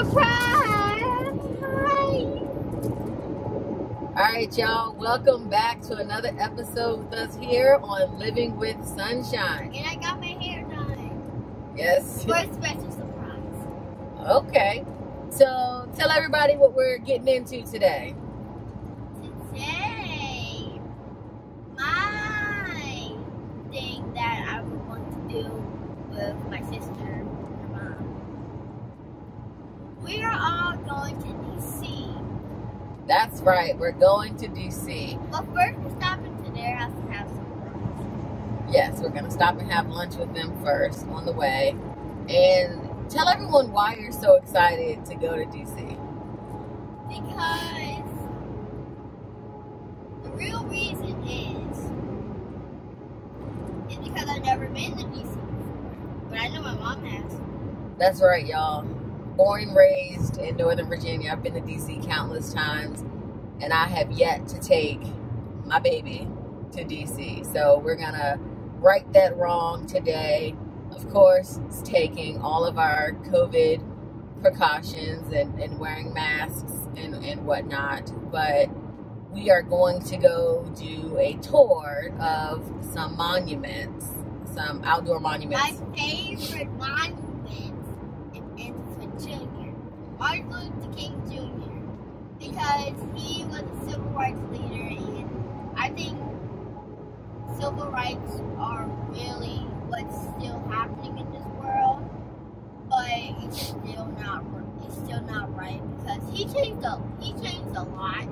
Surprise! Alright, y'all. Welcome back to another episode with us here on Living with Sunshine. And I got my hair done. Yes. For a special surprise. Okay. So, tell everybody what we're getting into today. Today, my thing that I would want to do with my sister and her mom. We are all going to DC. That's right. We're going to DC. But first, we're stopping to their house to have some lunch. Yes, we're going to stop and have lunch with them first on the way. And tell everyone why you're so excited to go to DC. Because the real reason is because I've never been to DC before. But I know my mom has. That's right, y'all. Born and raised in Northern Virginia. I've been to DC countless times. And I have yet to take my baby to DC. So we're going to right that wrong today. Of course, it's taking all of our COVID precautions and wearing masks and whatnot. But we are going to go do a tour of some monuments, some outdoor monuments. My favorite monument is for Jr. Martin Luther King Jr. Because he was a civil rights leader, and I think civil rights are really what's still happening in this world, but it's still not right because he changed a lot.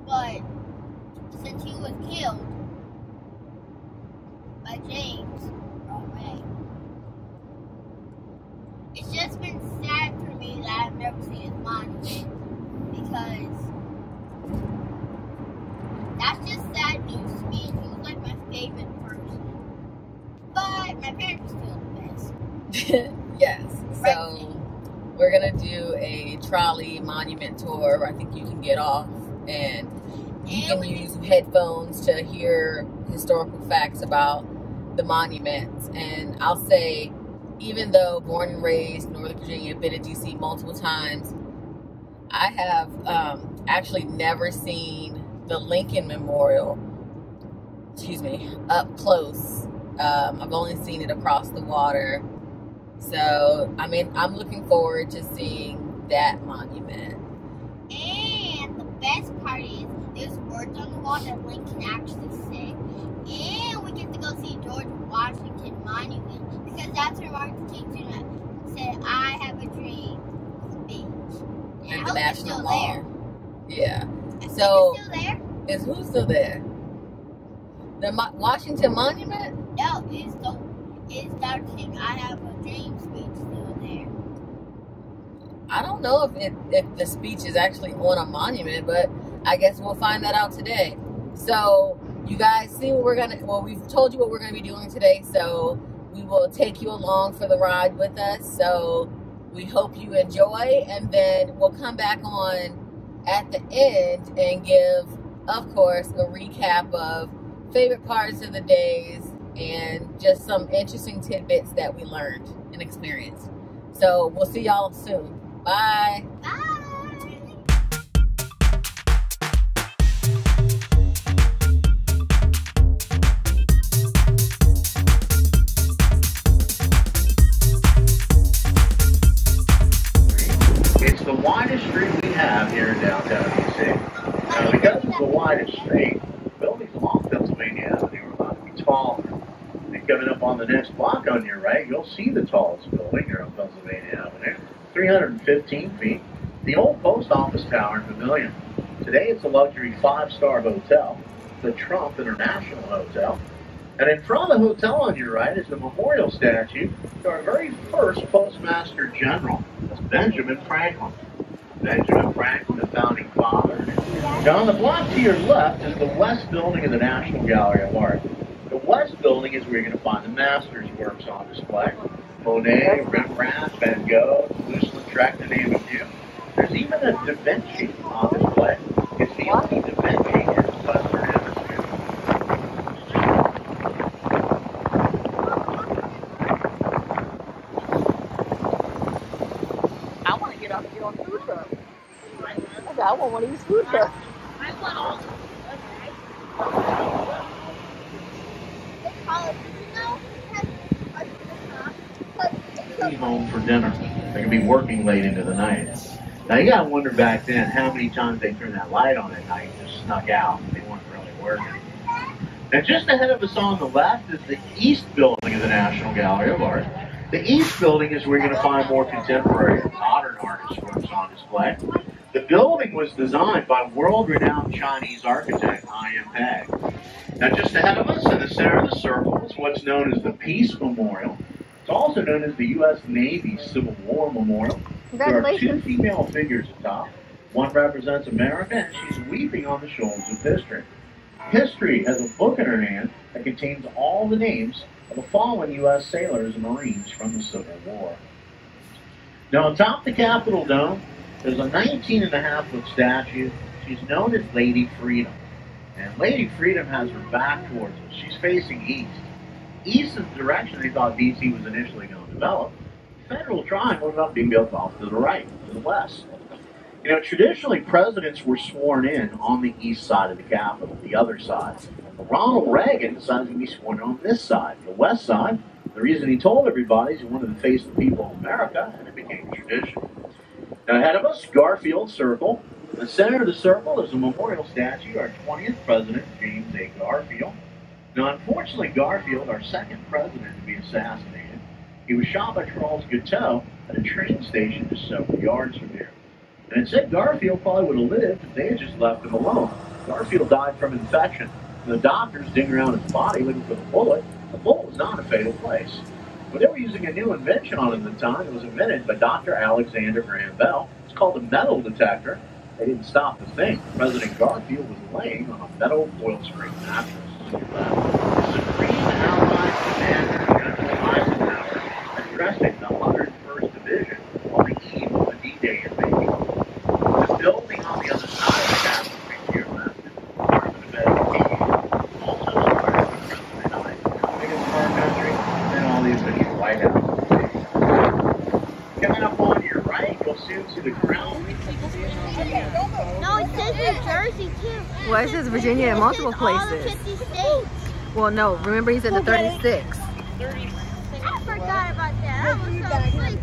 But since he was killed by James Ray, it's just been sad for me that I've never seen his monument because that's just sad news to me. He was like my favorite person, but my parents are still the best. Yes. So we're going to do a trolley monument tour. I think you can get off and you can use headphones to hear historical facts about the monuments. And I'll say, even though born and raised in Northern Virginia, been to DC multiple times, I have actually never seen the Lincoln Memorial, up close. I've only seen it across the water. So, I mean, I'm looking forward to seeing that monument. And the best part is, there's words on the wall that Lincoln actually said. And we get to go see George Washington Monument. Because that's where Martin Luther King Jr. said, I have a dream speech. And the National Mall. There. Yeah. So, it's still there? Is who still there? The Washington Monument? No, it's Dr. King, I have a dream speech still there. I don't know if the speech is actually on a monument, but I guess we'll find that out today. So, you guys see what we've told you what we're going to be doing today, so we will take you along for the ride with us. So, we hope you enjoy, and then we'll come back on at the end and give, of course, a recap of favorite parts of the days and just some interesting tidbits that we learned and experienced. So we'll see y'all soon. Bye. Bye. It's the widest street we have here in downtown DC. Now, because it's the widest street, buildings along Pennsylvania Avenue are about to be taller. And coming up on the next block on your right, you'll see the tallest building here on Pennsylvania Avenue, 315 feet, the old post office tower in Vermilion. Today, it's a luxury 5-star hotel, the Trump International Hotel. And in front of the hotel on your right is the memorial statue to our very first Postmaster General, that's Benjamin Franklin. Benjamin Franklin, the founding father. Now on the block to your left is the West Building of the National Gallery of Art. The West Building is where you're going to find the masters' works on display. Monet, Rembrandt, Van Gogh, Toulouse-Lautrec, to name a few. There's even a Da Vinci on display. It's the only Da Vinci in the Western Hemisphere. I y'all can get on the food truck. Okay, I want one of these food trucks. I want all of them. They call it, Be home for dinner. They can be working late into the night. Now you gotta wonder back then how many times they turned that light on at night and just snuck out. They weren't really working. Now just ahead of us on the left is the East Building of the National Gallery of Art. The East Building is where you're going to find more contemporary and modern artist works on display. The building was designed by world-renowned Chinese architect I.M. Pei. Now just ahead of us in the center of the circle is what's known as the Peace Memorial. It's also known as the U.S. Navy Civil War Memorial. There are two female figures atop. One represents America, and she's weeping on the shoulders of history. History has a book in her hand that contains all the names of the fallen U.S. sailors and Marines from the Civil War. Now, atop the Capitol Dome, there's a 19.5-foot statue. She's known as Lady Freedom. And Lady Freedom has her back towards us. She's facing east. East is the direction they thought D.C. was initially going to develop. The Federal Triangle ended up being built off to the right, to the west. You know, traditionally, presidents were sworn in on the east side of the Capitol, the other side. Ronald Reagan decided to be sworn in on this side, the west side. The reason he told everybody is he wanted to face the people of America, and it became tradition. Now, ahead of us, Garfield Circle. In the center of the circle is a memorial statue to our 20th president, James A. Garfield. Now, unfortunately, Garfield, our second president to be assassinated, he was shot by Charles Guiteau at a train station just several yards from here. And it said Garfield probably would have lived if they had just left him alone. Garfield died from infection. And the doctors digging around his body looking for the bullet. The bullet was not a fatal place. But they were using a new invention on it at the time. It was invented by Dr. Alexander Graham Bell. It's called a metal detector. They didn't stop to think. President Garfield was laying on a metal foil screen mattress. Supreme Allied Commander General Eisenhower addressing the 101st Division on the eve of the D-Day invasion. The building on the other side of the Capitol here left, the Department of Education, also started with President Eisenhower, biggest car country, and all the official White House. Coming up on your right, you'll soon see the crown. No, it says New Jersey too. Well, it says Virginia in multiple places. All the 50 states. Well, no, remember he said the 36. I forgot about that. I was so asleep.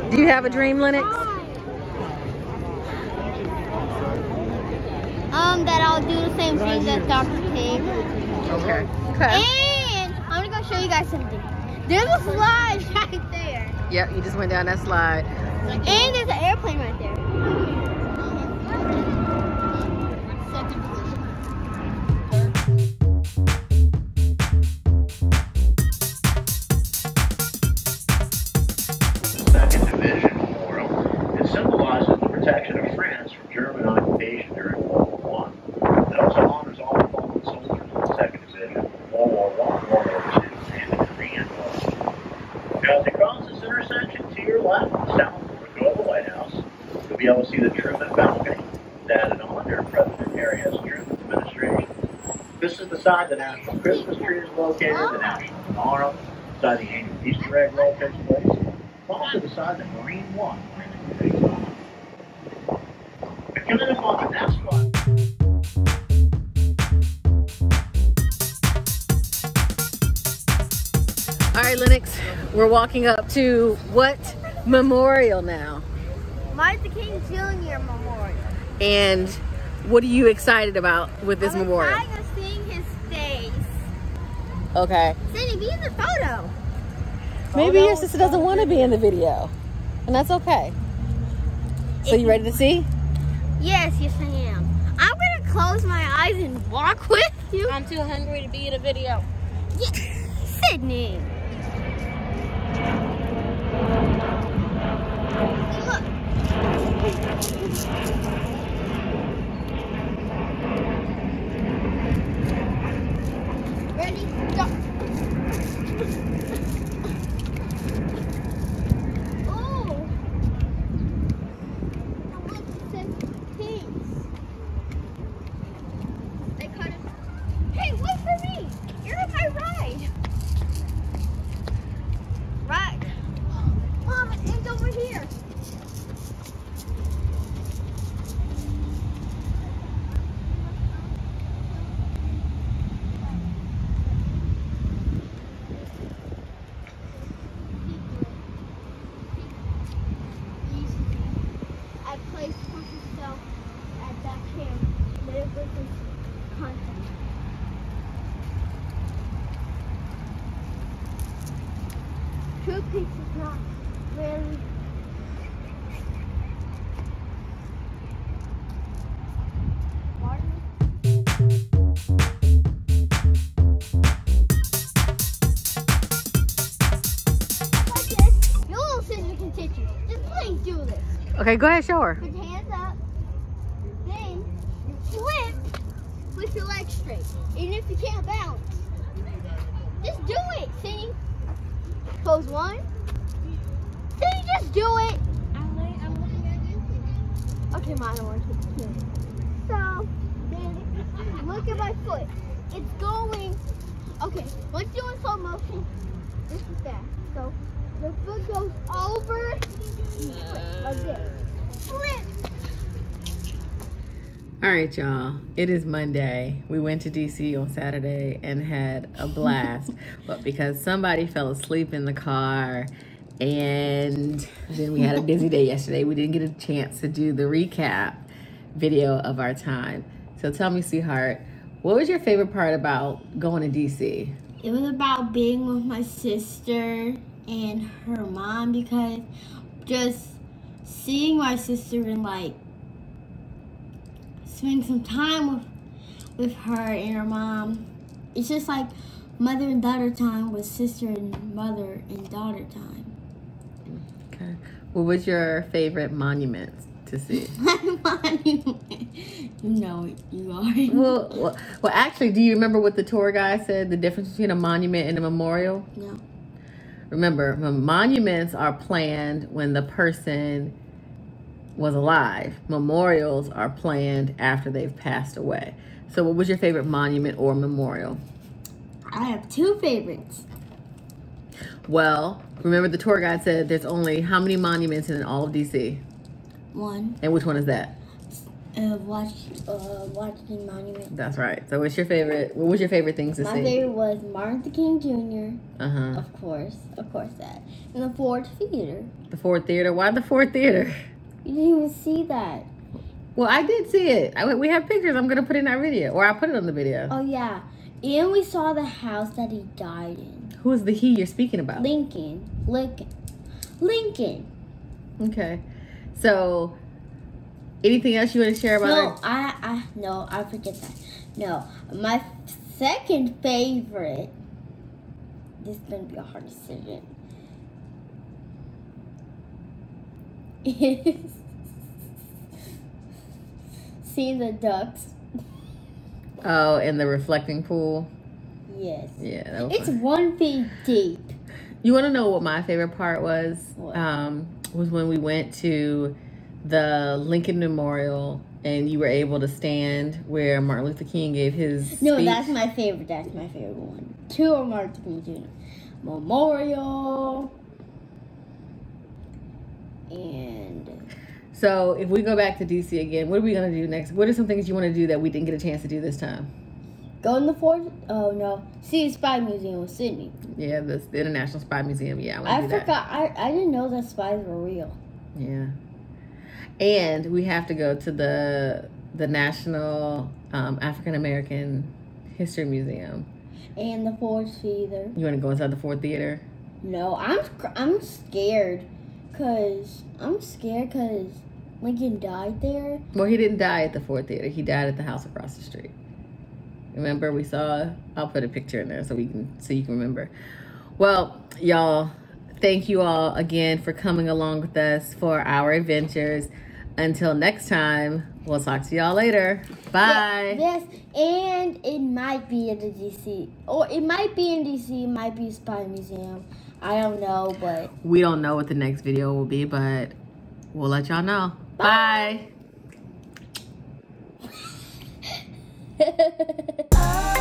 Do you have a dream, Lennox? That I'll do the same thing that Dr. King. Okay. And I'm gonna go show you guys something. There's a slide right there. Yep, you just went down that slide. And there's an airplane right there. Second Division Memorial. It symbolizes the protection of France from German occupation during World War I. It also honors all the fallen soldiers of the Second Division, World War I, World War II, and the Korean War. Now, as you cross this intersection to your left, south of the White House, you'll be able to see the Truman balcony that's added on during President Harry S. Truman's administration. This is the side the National Christmas tree is located, the National Menorah, side the annual Easter egg roll takes place. Also the side that Marine One takes on. But coming up on the next one. All right, Lennox, we're walking up to what memorial now? Martin Luther King Jr. Memorial. And what are you excited about with this memorial? I'm excited of seeing his face. Okay. Cindy, be in the photo. Maybe your sister doesn't want to be in the video, and that's okay. So you ready to see? Yes, I am. I'm gonna close my eyes and walk with you. I'm too hungry to be in a video. Sydney. Look. Ready? Go. Oh. Look, it says peace. They cut it. Hey, wait for me. You're in my ride. Right. Mom, it's over here. I placed myself at that camp. Live with this content. True peace is not really. Like this, your little sister can teach you. Just please do this. Okay, go ahead, show her. Put your hands up. Then you flip with your legs straight. Even if you can't balance. Just do it. See? Pose one. See, just do it. I'm looking at you. Okay, Mom, I don't want to keep it. So, then look at my foot. It's going. Okay, let's do it in slow motion. This is fast. So, the foot goes over. Like this. Flip. All right, y'all. It is Monday. We went to DC on Saturday and had a blast. But because somebody fell asleep in the car and then we had a busy day yesterday, we didn't get a chance to do the recap video of our time. So tell me, sweetheart, what was your favorite part about going to DC? It was about being with my sister and her mom, because just seeing my sister and like spend some time with her and her mom. It's just like mother and daughter time with sister and mother and daughter time. Okay. What was your favorite monument to see? Monument. You know it. You are. Well, actually, do you remember what the tour guide said? The difference between a monument and a memorial? No. Remember, monuments are planned when the person was alive. Memorials are planned after they've passed away. So what was your favorite monument or memorial? I have two favorites. Well, remember the tour guide said there's only how many monuments in all of DC? One. And which one is that? Washington Monument. That's right. So what's your favorite? What was your favorite things to see? My favorite was Martin Luther King Jr. Uh-huh. Of course that. And the Ford Theater. The Ford Theater? Why the Ford Theater? You didn't even see that. Well, I did see it. We have pictures. I'm going to put in that video. Or I'll put it on the video. Oh, yeah. And we saw the house that he died in. Who is the he you're speaking about? Lincoln. Okay. So, anything else you want to share about No, I forget that. No, my second favorite, this is going to be a hard decision, is seeing the ducks. Oh, in the reflecting pool? Yes. Yeah, that was It's fun. 1 feet deep. You want to know what my favorite part was? What? Was when we went to the Lincoln Memorial and you were able to stand where Martin Luther King gave his No, speech. that's my favorite. That's my favorite one. 2 are Martin Luther King Jr. Memorial. And So if we go back to DC again, what are we going to do next? What are some things you want to do that we didn't get a chance to do this time? go in the Ford. Oh no, see the Spy Museum with Sydney. Yeah, the International Spy Museum. Yeah, I I want to do forgot. I didn't know that spies were real. that. Yeah. And we have to go to the National African American History Museum. And the Ford Theater. You want to go inside the Ford Theater? No, I'm scared. Cause Lincoln died there. Well, he didn't die at the Ford Theater. He died at the house across the street. Remember we saw, I'll put a picture in there so you can remember. Well, y'all, thank you all again for coming along with us for our adventures. Until next time, we'll talk to y'all later. Bye. Yes, and it might be in the DC. Or it might be in DC, it might be Spy Museum. I don't know, but... We don't know what the next video will be, but we'll let y'all know. Bye. Bye.